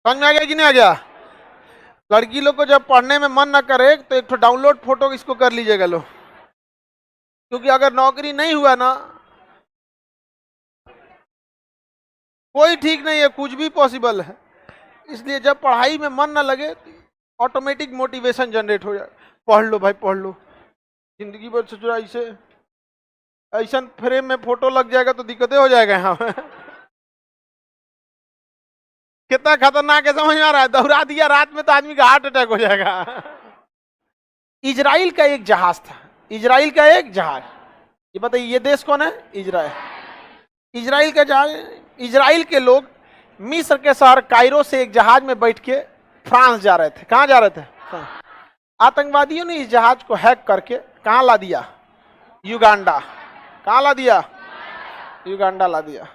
समझ में आ गया कि नहीं आ गया? लड़की लोग को जब पढ़ने में मन ना करे तो एक तो डाउनलोड फोटो इसको कर लीजिएगा लो, क्योंकि अगर नौकरी नहीं हुआ ना, कोई ठीक नहीं है, कुछ भी पॉसिबल है। इसलिए जब पढ़ाई में मन ना लगे ऑटोमेटिक मोटिवेशन जनरेट हो जाए, पढ़ लो भाई पढ़ लो, जिंदगी भर से जुड़ा इसे ऐसा फ्रेम में फोटो लग जाएगा तो दिक्कतें हो जाएगा यहाँ कितना खतरनाक है, समझ में आ रहा है? दोहरा दिया रात में तो आदमी का हार्ट अटैक हो जाएगा। इजराइल का एक जहाज था, इजराइल का एक जहाज, ये बताइए ये देश कौन है? इजराइल। इजराइल का जहाज, इजराइल के लोग मिस्र के शहर कायरो से एक जहाज में बैठ के फ्रांस जा रहे थे। कहां जा रहे थे? आतंकवादियों ने इस जहाज को हैक करके कहां ला दिया? युगांडा। कहां ला दिया? युगांडा ला दिया।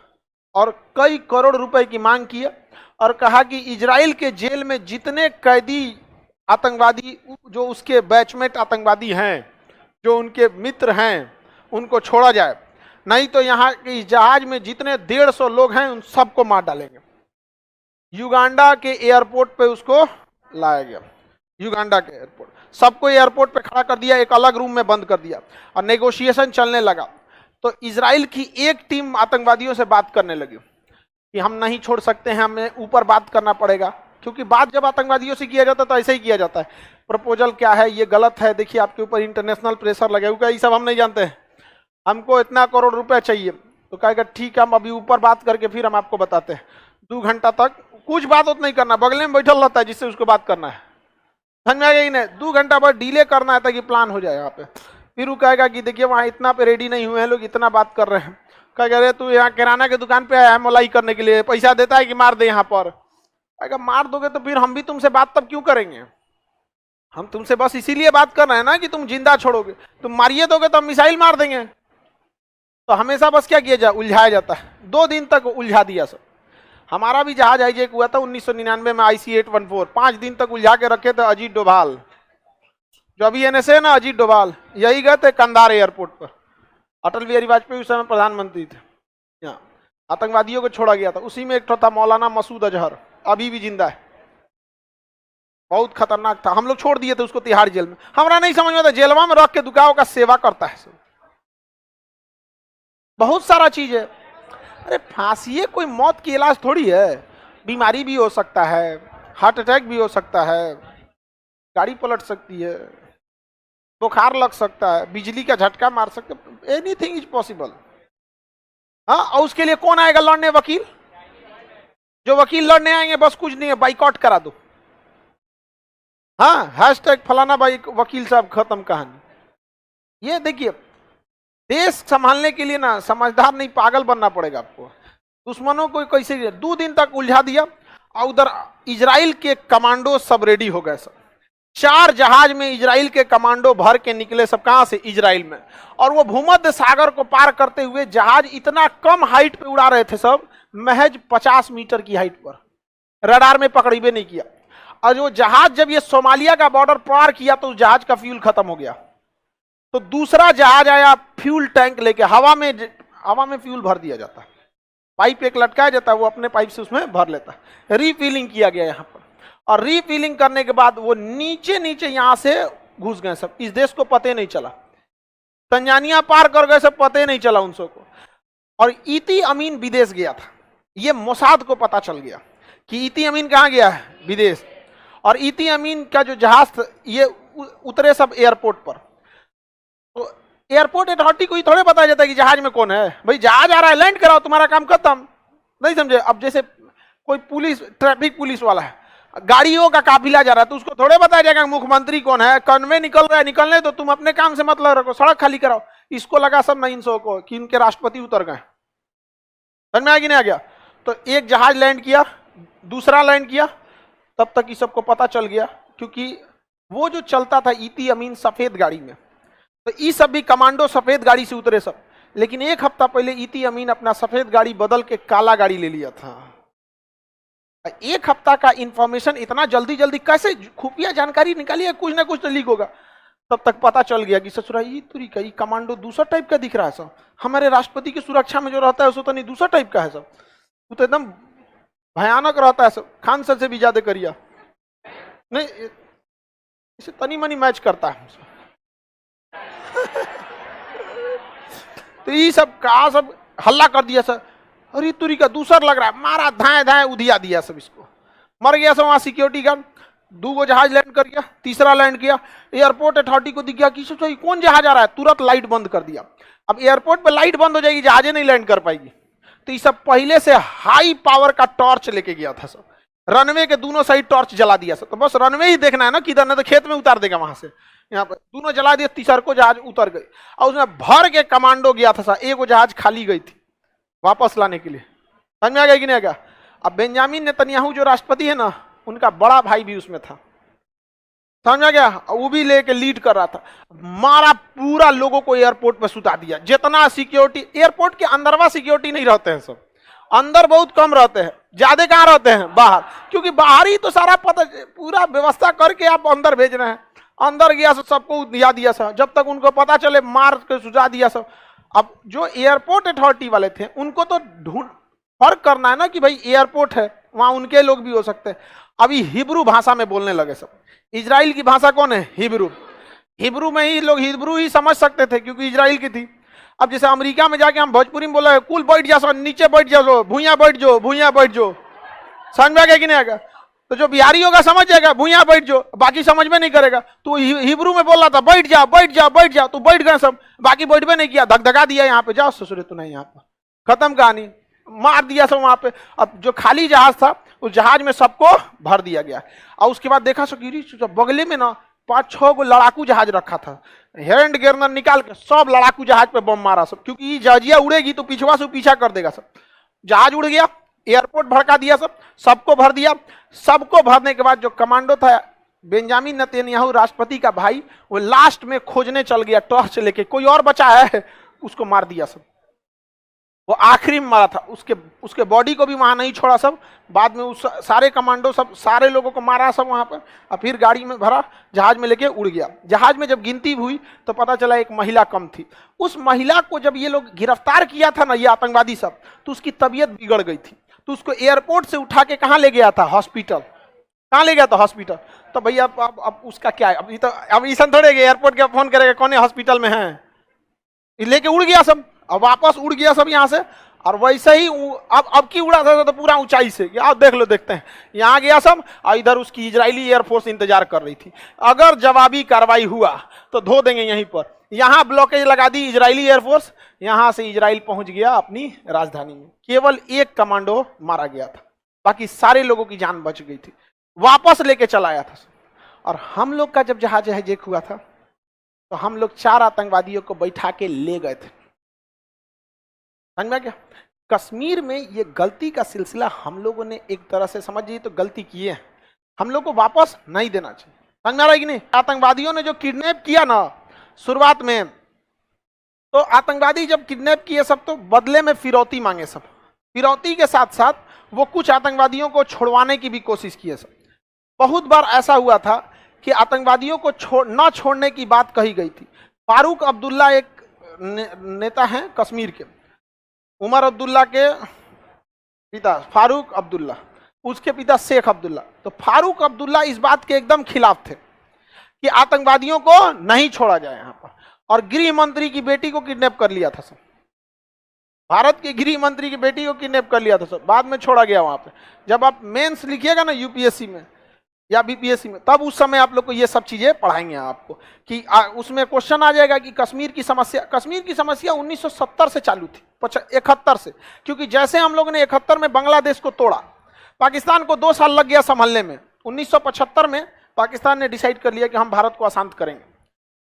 और कई करोड़ रुपए की मांग की और कहा कि इजराइल के जेल में जितने कैदी आतंकवादी, जो उसके बैचमेट आतंकवादी हैं, जो उनके मित्र हैं, उनको छोड़ा जाए, नहीं तो यहाँ के इस जहाज में जितने 150 लोग हैं उन सबको मार डालेंगे। युगांडा के एयरपोर्ट पे उसको लाया गया, युगांडा के एयरपोर्ट, सबको एयरपोर्ट पे खड़ा कर दिया, एक अलग रूम में बंद कर दिया और नेगोशिएशन चलने लगा। तो इजराइल की एक टीम आतंकवादियों से बात करने लगी कि हम नहीं छोड़ सकते हैं, हमें ऊपर बात करना पड़ेगा, क्योंकि बात जब आतंकवादियों से किया जाता है तो ऐसे ही किया जाता है, प्रपोजल क्या है, ये गलत है, देखिए आपके ऊपर इंटरनेशनल प्रेशर लगेगा, ये सब हम नहीं जानते हैं, हमको इतना करोड़ रुपए चाहिए। तो कहेगा ठीक है, हम अभी ऊपर बात करके फिर हम आपको बताते हैं। 2 घंटा तक कुछ बात उत नहीं करना, बगल में बैठल रहता है जिससे उसको बात करना है, समझ में आ गया कि नहीं? 2 घंटा बाद डिले करना है ताकि प्लान हो जाए यहाँ पे। फिर वो कहेगा कि देखिए वहाँ इतना पे रेडी नहीं हुए हैं लोग, इतना बात कर रहे हैं। कहेगा अरे तू यहाँ किराना की दुकान पे आया है मलाई करने के लिए, पैसा देता है कि मार दे यहाँ पर? कहेगा मार दोगे तो फिर हम भी तुमसे बात तब क्यों करेंगे? हम तुमसे बस इसीलिए बात कर रहे हैं ना कि तुम जिंदा छोड़ोगे, तुम मारिए दोगे तो हम मिसाइल मार देंगे। तो हमेशा बस क्या किया जाए? उलझाया जाता है। 2 दिन तक उलझा दिया सब। हमारा भी जहाज हाईजैक हुआ था 1999 में, IC-814, 5 दिन तक उलझा के रखे थे अजीत डोभाल, जो अभी NSA ना, अजीत डोभाल, यही गए थे कंधार एयरपोर्ट पर। अटल बिहारी वाजपेयी उस समय प्रधानमंत्री थे। यहाँ आतंकवादियों को छोड़ा गया था, उसी में एक था मौलाना मसूद अजहर, अभी भी जिंदा है, बहुत खतरनाक था। हम लोग छोड़ दिए थे उसको तिहाड़ जेल में, हमारा नहीं समझ में आता, जेलवा में रख के दुकाओं का सेवा करता है सब, बहुत सारा चीज है। अरे फांसी कोई मौत की इलाज थोड़ी है, बीमारी भी हो सकता है, हार्ट अटैक भी हो सकता है, गाड़ी पलट सकती है, बुखार लग सकता है, बिजली का झटका मार सकता है, एनीथिंग इज पॉसिबल। हाँ, और उसके लिए कौन आएगा लड़ने? वकील। जो वकील लड़ने आएंगे बस कुछ नहीं है, बाइकआउट करा दो। हाँ, हैशटैग फलाना भाई वकील साहब, खत्म कहानी। ये देखिए, देश संभालने के लिए ना समझदार नहीं, पागल बनना पड़ेगा आपको। दुश्मनों को कैसे 2 दिन तक उलझा दिया। और उधर इजराइल के कमांडो सब रेडी हो गए सब, 4 जहाज में इजराइल के कमांडो भर के निकले सब। कहां से? इजराइल में। और वो भूमध्य सागर को पार करते हुए जहाज इतना कम हाइट पे उड़ा रहे थे सब, महज 50 मीटर की हाइट पर, रडार में पकड़ीबे नहीं किया। और जो जहाज जब ये सोमालिया का बॉर्डर पार किया तो उस जहाज का फ्यूल खत्म हो गया। तो दूसरा जहाज आया फ्यूल टैंक लेके, हवा में फ्यूल भर दिया जाता है, पाइप एक लटकाया जाता है, वो अपने पाइप से उसमें भर लेता है। रीफिलिंग किया गया यहाँ पर, और रीफिलिंग करने के बाद वो नीचे नीचे यहां से घुस गए सब। इस देश को पता नहीं चला, तंजानिया पार कर गए सब, पता नहीं चला उन सबको। और इती अमीन विदेश गया था, ये मोसाद को पता चल गया कि इती अमीन कहाँ गया है? विदेश। और इती अमीन का जो जहाज था ये उतरे सब एयरपोर्ट पर। तो एयरपोर्ट अथॉरिटी को ही थोड़े बताया जाता है कि जहाज में कौन है, भाई जहाज आ रहा है लैंड कराओ, तुम्हारा काम खत्म। नहीं समझे? अब जैसे कोई पुलिस, ट्रैफिक पुलिस वाला है, गाड़ियों का काफिला जा रहा है, तो उसको थोड़े बताया जाएगा मुख्यमंत्री कौन है, कन्वे निकल रहा है, निकलने तो तुम अपने काम से मतलब रखो, सड़क खाली कराओ। इसको लगा सब 900 को कि इनके राष्ट्रपति उतर गए। समझ में आ गया? तो एक जहाज लैंड किया, दूसरा लैंड किया, तब तक ये सबको पता चल गया, क्योंकि वो जो चलता था इती अमीन सफेद गाड़ी में, तो ये सब भी कमांडो सफेद गाड़ी से उतरे सब। लेकिन 1 हफ्ता पहले इती अमीन अपना सफेद गाड़ी बदल के काला गाड़ी ले लिया था। 1 हफ्ता का इंफॉर्मेशन इतना जल्दी जल्दी कैसे? खुफिया जानकारी निकाली है, कुछ ना कुछ तो लीक होगा। तब तक पता चल गया कि ससुरा ये तरीका, ये कमांडो दूसरा टाइप का दिख रहा है सब, हमारे राष्ट्रपति की सुरक्षा में जो रहता है उसको तो नहीं, दूसरा टाइप का है सब। वो तो एकदम भयानक रहता है सब, खान सर से भी ज्यादा करिए नहीं, इसे तनी मनी मैच करता है तो ये सब कहा, सब हल्ला कर दिया सर, अरे तुरी का दूसर लग रहा है, मारा धाए धाए उधिया दिया सब, इसको मर गया सब। वहां सिक्योरिटी गार्ड, 2 जहाज लैंड कर गया, तीसरा लैंड किया, एयरपोर्ट अथॉरिटी को दिख गया कि सोचो कौन जहाज आ रहा है, तुरंत लाइट बंद कर दिया। अब एयरपोर्ट पे लाइट बंद हो जाएगी, जहाजें नहीं लैंड कर पाएगी, तो ये सब पहले से हाई पावर का टॉर्च लेके गया था सब, रनवे के दोनों साइड टॉर्च जला दिया सब, तो बस रनवे ही देखना है ना किधर, ना तो खेत में उतार देगा वहां से, यहाँ पर दोनों जला दिया, तीसर को जहाज उतर गई, और उसमें भर के कमांडो गया था सर, एक जहाज खाली गई थी वापस लाने के लिए, समझ में आ गया कि नहीं आ गया। अब बेंजामिन नेतन्याहू जो राष्ट्रपति है ना, उनका बड़ा भाई भी उसमें था, समझ में आ गया, वो भी लेके लीड कर रहा था, मारा पूरा लोगों को एयरपोर्ट पे सुता दिया, जितना सिक्योरिटी, एयरपोर्ट के अंदरवा सिक्योरिटी नहीं रहते हैं सब, अंदर बहुत कम रहते हैं, ज्यादा कहाँ रहते हैं बाहर, क्योंकि बाहर ही तो सारा पता, पूरा व्यवस्था करके आप अंदर भेज रहे हैं, अंदर गया सबको दिया दिया सब, जब तक उनको पता चले मार के सुझा दिया सब। अब जो एयरपोर्ट अथॉरिटी वाले थे उनको तो ढूंढ फर्क करना है ना कि भाई एयरपोर्ट है, वहां उनके लोग भी हो सकते हैं। अभी हिब्रू भाषा में बोलने लगे सब, इजराइल की भाषा कौन है, हिब्रू, हिब्रू में ही लोग हिब्रू ही समझ सकते थे क्योंकि इजराइल की थी। अब जैसे अमेरिका में जाके हम भोजपुरी में बोला है, कुल बैठ जाओ, नीचे बैठ जाओ, भूया बैठ जाओ, भूया बैठ जाओ, समझ में आ गया कि नहीं आएगा, तो जो बिहारी होगा समझ जाएगा भूया बैठ जाओ, बाकी समझ में नहीं करेगा। तो हिब्रू में बोल रहा था बैठ जाओ बैठ जाओ बैठ जाओ, तो बैठ गए सब, बाकी बैठ में नहीं किया, धकधका दिया, यहाँ पे जाओ ससुरे तो नहीं, यहाँ पर खत्म कहानी, मार दिया सब वहां पे। अब जो खाली जहाज था उस जहाज में सबको भर दिया गया, और उसके बाद देखा सकीरी बगले में ना 5-6 गो लड़ाकू जहाज रखा था, हैंड गेरनर निकाल के सब लड़ाकू जहाज पे बम मारा सब, क्योंकि जहाजिया उड़ेगी तो पिछवा से पीछा कर देगा सब। जहाज उड़ गया, एयरपोर्ट भड़का दिया सब, सबको भर दिया। सबको भरने के बाद जो कमांडो था बेंजामिन नेतन्याहू राष्ट्रपति का भाई, वो लास्ट में खोजने चल गया टॉर्च लेके, कोई और बचा है, उसको मार दिया सब, वो आखिरी में मारा था, उसके बॉडी को भी वहां नहीं छोड़ा सब, बाद में उस सारे कमांडो सब सारे लोगों को मारा सब वहां पर, और फिर गाड़ी में भरा, जहाज में लेके उड़ गया। जहाज में जब गिनती हुई तो पता चला एक महिला कम थी। उस महिला को जब ये लोग गिरफ्तार किया था ना, ये आतंकवादी सब, तो उसकी तबीयत बिगड़ गई थी, तो उसको एयरपोर्ट से उठा के कहाँ ले गया था, हॉस्पिटल, कहाँ ले गया था, हॉस्पिटल। तो भैया अब उसका क्या है, अब ईसा थोड़े एयरपोर्ट के फोन करेगा कौन हॉस्पिटल में है, लेके उड़ गया सब, अब वापस उड़ गया सब यहाँ से। और वैसे ही अब की उड़ा था तो पूरा ऊंचाई से, आप देख लो, देखते हैं, यहाँ गया सब, और इधर उसकी इजरायली एयरफोर्स इंतजार कर रही थी, अगर जवाबी कार्रवाई हुआ तो धो देंगे यहीं पर। यहाँ ब्लॉकेज लगा दी इजरायली एयरफोर्स, यहाँ से इजराइल पहुंच गया अपनी राजधानी में, केवल एक कमांडो मारा गया था, बाकी सारे लोगों की जान बच गई थी, वापस लेके चला आया था। और हम लोग का जब जहाज हाईजैक हुआ था तो हम लोग 4 आतंकवादियों को बैठा के ले गए थे, समझ में क्या। कश्मीर में ये गलती का सिलसिला हम लोगों ने एक तरह से समझिए तो गलती की है, हम लोग को वापस नहीं देना चाहिए, समझ में आ रहा है कि नहीं। आतंकवादियों ने जो किडनैप किया ना शुरुआत में, तो आतंकवादी जब किडनैप किए सब तो बदले में फिरौती मांगे सब, फिरौती के साथ साथ वो कुछ आतंकवादियों को छोड़वाने की भी कोशिश की है सब। बहुत बार ऐसा हुआ था कि आतंकवादियों को न छोड़ने की बात कही गई थी। फारूक अब्दुल्ला एक नेता हैं कश्मीर के, उमर अब्दुल्ला के पिता फारूक अब्दुल्ला, उसके पिता शेख अब्दुल्ला। तो फारूक अब्दुल्ला इस बात के एकदम खिलाफ थे कि आतंकवादियों को नहीं छोड़ा जाए यहाँ पर, और गृह मंत्री की बेटी को किडनैप कर लिया था सब, भारत के गृह मंत्री की बेटी को किडनैप कर लिया था सब, बाद में छोड़ा गया वहां पे। जब आप मेंस लिखिएगा ना यूपीएससी में या बीपीएससी में, तब उस समय आप लोग को ये सब चीजें पढ़ाएंगे आपको कि उसमें क्वेश्चन आ जाएगा कि कश्मीर की समस्या 1970 से चालू थी, 71 से, क्योंकि जैसे हम लोगों ने 71 में बांग्लादेश को तोड़ा, पाकिस्तान को 2 साल लग गया संभलने में। 1975 में पाकिस्तान ने डिसाइड कर लिया कि हम भारत को अशांत करेंगे,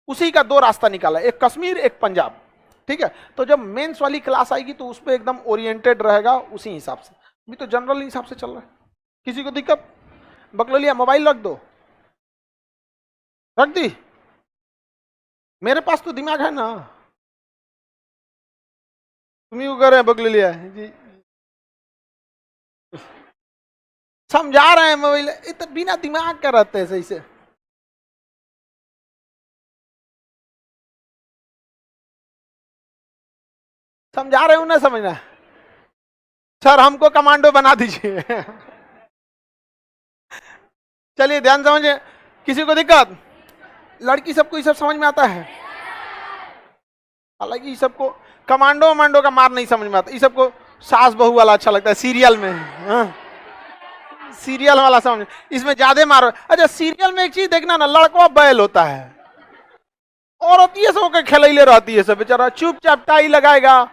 उसी का 2 रास्ता निकाला, एक कश्मीर एक पंजाब, ठीक है। तो जब मेंस वाली क्लास आएगी तो उस पर एकदम ओरिएंटेड रहेगा उसी हिसाब से, अभी तो जनरल हिसाब से चल रहा है। किसी को दिक्कत, बकलोलिया मोबाइल रख दो, रख दी, मेरे पास तो दिमाग है ना, तुम ही कर रहे हैं बकलोलिया जी, समझा रहे हैं मोबाइल, इतना बिना दिमाग का रहते हैं सही से। समझा रहे हो ना, समझना सर हमको कमांडो बना दीजिए। चलिए ध्यान समझिए, किसी को दिक्कत? लड़की सबको ये सब समझ में आता है, हालांकि ये सबको कमांडो वमांडो का मार नहीं समझ में आता, ये सबको सास बहू वाला अच्छा लगता है, सीरियल में। हाँ? सीरियल वाला समझ, इसमें ज्यादा मारो। अच्छा सीरियल में एक चीज देखना ना, लड़का बैल होता है, औरत ये सब के खेलैले रहती है, सब बेचारा चुपचाप टाई लगाएगा,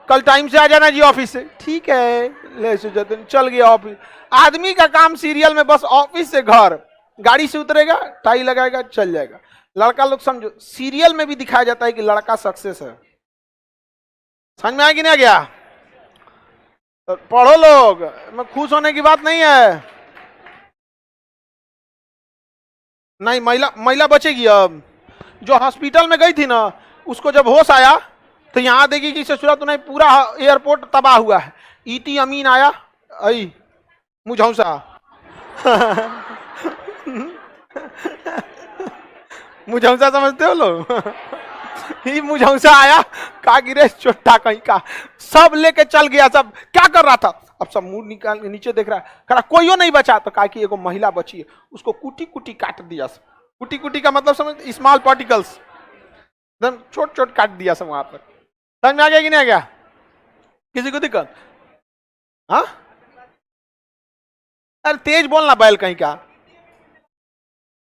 कल टाइम से आ जाना जी ऑफिस से, ठीक है ले सुजन चल गया ऑफिस। आदमी का काम सीरियल में बस ऑफिस से घर, गाड़ी से उतरेगा, टाई लगाएगा, चल जाएगा। लड़का लोग समझो, सीरियल में भी दिखाया जाता है कि लड़का सक्सेस है। समझ में आया कि नहीं आ गया? तो पढ़ो लोग, मैं खुश होने की बात नहीं है। नहीं, महिला बचेगी। अब जो हॉस्पिटल में गई थी ना, उसको जब होश आया तो यहां देखी कि ससुरा तो नहीं, पूरा एयरपोर्ट तबाह हुआ है। इती अमीन आया, आई मुझौसा। मुझौसा समझते हो लोग? ही मुझौसा आया, कहा गिरे चोटा कहीं का, सब लेके चल गया। सब क्या कर रहा था, अब सब मुंह निकाल के नीचे देख रहा है, कहा कोई नहीं बचा, तो कहा कि एगो महिला बची है, उसको कुटी कुटी काट दिया। सब कुटी कुटी का मतलब समझ, स्मॉल पार्टिकल्स, एकदम छोट छोट काट दिया सब वहां पर। समझ में आ गया कि नहीं आ गया? किसी को दिक्कत? हाँ अरे तेज बोलना बैल कहीं का।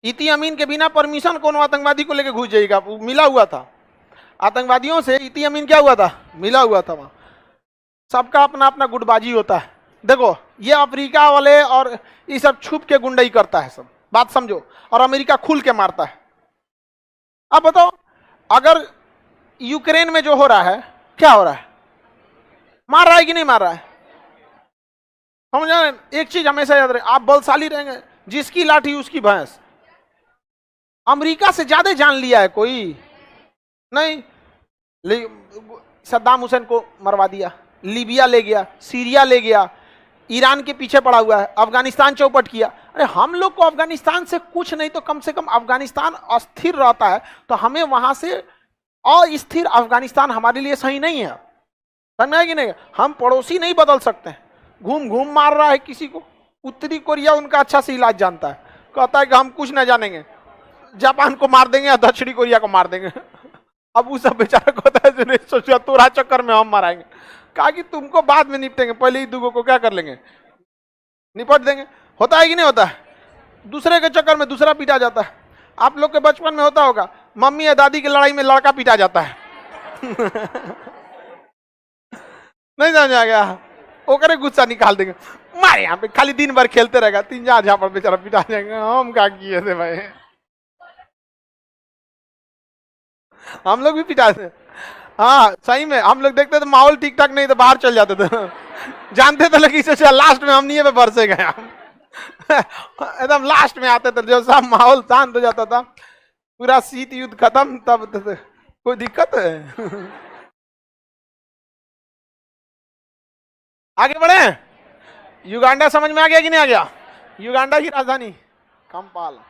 इती अमीन के बिना परमिशन कौन आतंकवादी को लेकर घुस जाएगा? मिला हुआ था आतंकवादियों से, इती अमीन क्या हुआ था, मिला हुआ था वहां। सबका अपना अपना गुटबाजी होता है। देखो ये अफ्रीका वाले और ये सब छुप के गुंडाई करता है सब, बात समझो, और अमेरिका खुल के मारता है। अब बताओ, अगर यूक्रेन में जो हो रहा है, क्या हो रहा है, मार रहा है कि नहीं मार रहा है? समझ रहे? एक चीज हमेशा याद रहे, आप बलशाली रहेंगे, जिसकी लाठी उसकी भैंस। अमेरिका से ज्यादा जान लिया है कोई नहीं। सद्दाम हुसैन को मरवा दिया, लीबिया ले गया, सीरिया ले गया, ईरान के पीछे पड़ा हुआ है, अफगानिस्तान चौपट किया। अरे हम लोग को अफगानिस्तान से कुछ नहीं तो कम से कम अफगानिस्तान अस्थिर रहता है, तो हमें वहां से अस्थिर अफगानिस्तान हमारे लिए सही नहीं है। समझ में कि नहीं? हम पड़ोसी नहीं बदल सकते हैं। घूम घूम मार रहा है किसी को। उत्तरी कोरिया उनका अच्छा से इलाज जानता है, कहता है कि हम कुछ ना जानेंगे, जापान को मार देंगे या दक्षिणी कोरिया को मार देंगे। अब वो सब बेचारा कहता है सोचा तोरा चक्कर में हम माराएंगे। कहा कि तुमको बाद में निपटेंगे, पहले ही दूगों को क्या कर लेंगे, निपट देंगे। होता है कि नहीं होता है? दूसरे के चक्कर में दूसरा पीटा जाता है। आप लोग के बचपन में होता होगा, मम्मी या दादी की लड़ाई में लड़का पीटा जाता है। नहीं समझ आ गया? ओकरे गुस्सा निकाल देंगे, मारे यहाँ पे, खाली दिन भर खेलते रहेगा, 3-4 झापड़ बेचारा पिटा जाएंगे। हम क्या किए थे भाई, हम लोग भी पिटाते। हाँ सही में, हम लोग देखते थे माहौल ठीक ठाक नहीं तो बाहर चल जाते थे। जानते थे लेकिन इसे लास्ट में हम नहीं पे बरसे गए। एकदम लास्ट में आते थे, जो सब माहौल शांत हो जाता था, पूरा शीत युद्ध खत्म, तब कोई दिक्कत है। आगे बढ़े। युगांडा समझ में आ गया कि नहीं आ गया? युगांडा की राजधानी कंपाला।